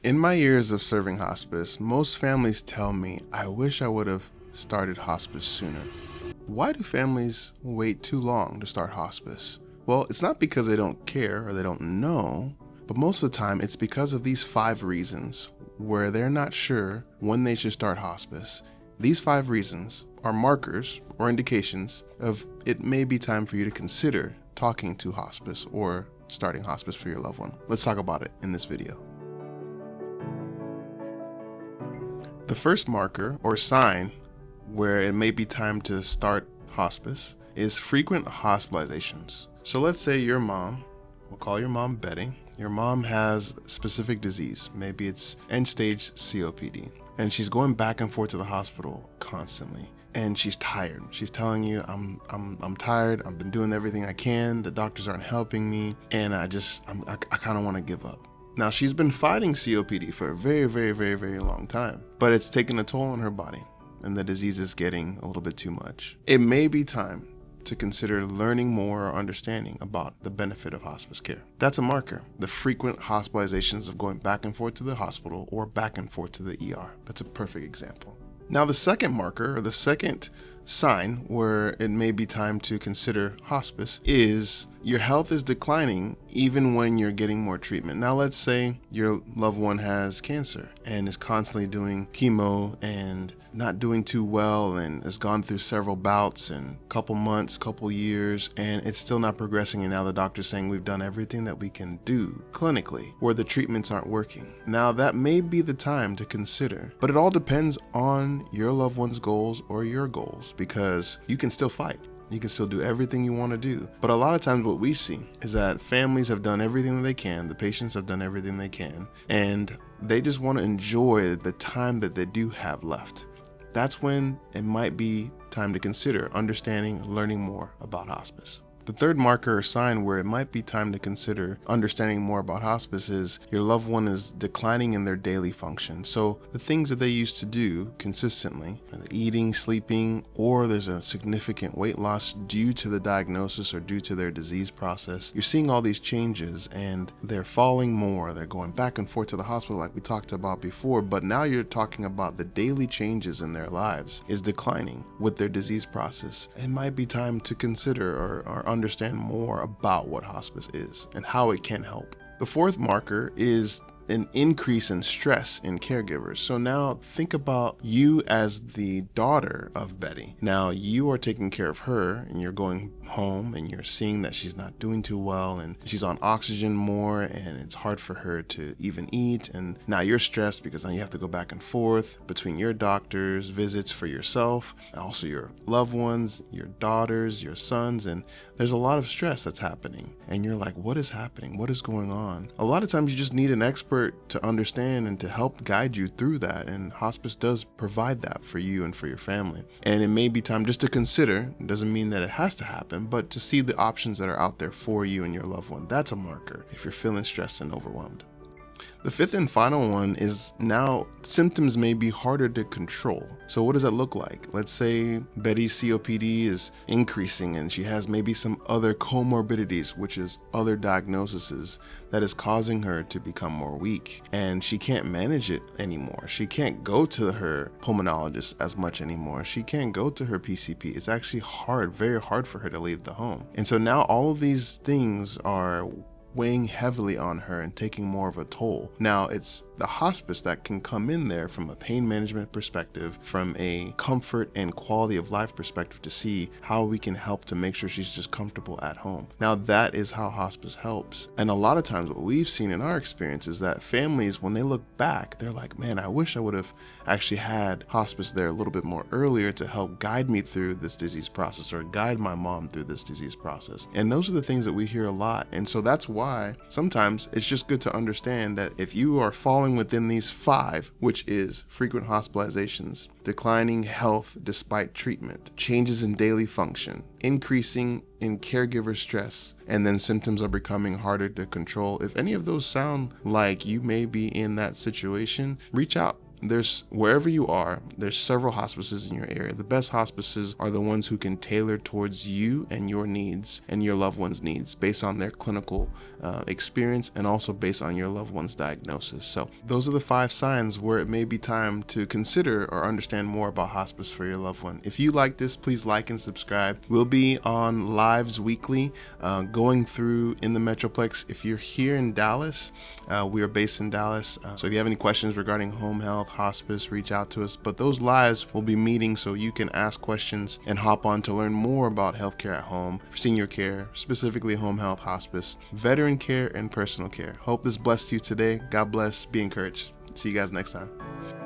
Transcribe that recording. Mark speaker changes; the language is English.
Speaker 1: In my years of serving hospice, most families tell me, I wish I would have started hospice sooner. Why do families wait too long to start hospice? Well, it's not because they don't care or they don't know, but most of the time it's because of these 5 reasons where they're not sure when they should start hospice. These 5 reasons are markers or indications of it may be time for you to consider talking to hospice or starting hospice for your loved one. Let's talk about it in this video. The first marker or sign where it may be time to start hospice is frequent hospitalizations. So let's say your mom, we'll call your mom Betty. Your mom has a specific disease. Maybe it's end-stage COPD, and she's going back and forth to the hospital constantly. And she's tired. She's telling you, I'm tired. I've been doing everything I can. The doctors aren't helping me, and I kind of want to give up. Now, she's been fighting COPD for a very long time, but it's taken a toll on her body, and the disease is getting a little bit too much. It may be time to consider learning more or understanding about the benefit of hospice care. That's a marker, the frequent hospitalizations of going back and forth to the hospital or back and forth to the ER. That's a perfect example. Now, the second marker, or the second sign where it may be time to consider hospice, is your health is declining even when you're getting more treatment. Now, let's say your loved one has cancer and is constantly doing chemo and not doing too well and has gone through several bouts and couple months, couple years, and it's still not progressing. And now the doctor's saying we've done everything that we can do clinically where the treatments aren't working. Now, that may be the time to consider, but it all depends on your loved one's goals or your goals, because you can still fight. You can still do everything you want to do. But a lot of times what we see is that families have done everything that they can, the patients have done everything they can, and they just want to enjoy the time that they do have left. That's when it might be time to consider understanding, learning more about hospice. The third marker or sign where it might be time to consider understanding more about hospice is your loved one is declining in their daily function. So the things that they used to do consistently, eating, sleeping, or there's a significant weight loss due to the diagnosis or due to their disease process, you're seeing all these changes and they're falling more. They're going back and forth to the hospital like we talked about before, but now you're talking about the daily changes in their lives is declining with their disease process. It might be time to consider or understand more about what hospice is and how it can help. The fourth marker is an increase in stress in caregivers. So now think about you as the daughter of Betty. Now you are taking care of her and you're going home and you're seeing that she's not doing too well and she's on oxygen more and it's hard for her to even eat. And now you're stressed because now you have to go back and forth between your doctor's visits for yourself, also your loved ones, your daughters, your sons, and there's a lot of stress that's happening. And you're like, what is happening? What is going on? A lot of times you just need an expert to understand and to help guide you through that. And hospice does provide that for you and for your family. And it may be time just to consider. It doesn't mean that it has to happen, but to see the options that are out there for you and your loved one. That's a marker if you're feeling stressed and overwhelmed. The fifth and final one is now symptoms may be harder to control. So what does that look like? Let's say Betty's COPD is increasing and she has maybe some other comorbidities, which is other diagnoses that is causing her to become more weak and she can't manage it anymore. She can't go to her pulmonologist as much anymore. She can't go to her PCP. It's actually hard, very hard for her to leave the home. And so now all of these things are weighing heavily on her and taking more of a toll. Now it's the hospice that can come in there from a pain management perspective, from a comfort and quality of life perspective to see how we can help to make sure she's just comfortable at home. Now that is how hospice helps. And a lot of times what we've seen in our experience is that families, when they look back, they're like, man, I wish I would have actually had hospice there a little bit more earlier to help guide me through this disease process or guide my mom through this disease process. And those are the things that we hear a lot. And so that's why sometimes it's just good to understand that if you are falling within these 5, which is frequent hospitalizations, declining health despite treatment, changes in daily function, increasing in caregiver stress, and then symptoms are becoming harder to control. If any of those sound like you may be in that situation, reach out. there's wherever you are, there's several hospices in your area. The best hospices are the ones who can tailor towards you and your needs and your loved one's needs based on their clinical experience and also based on your loved one's diagnosis. So those are the 5 signs where it may be time to consider or understand more about hospice for your loved one. If you like this, please like and subscribe. We'll be on lives weekly, going through in the Metroplex. If you're here in Dallas, we are based in Dallas. So if you have any questions regarding home health, hospice, reach out to us. But those lives will be meeting so you can ask questions and hop on to learn more about healthcare at home, senior care, specifically home health, hospice, veteran care, and personal care. Hope this blessed you today. God bless. Be encouraged. See you guys next time.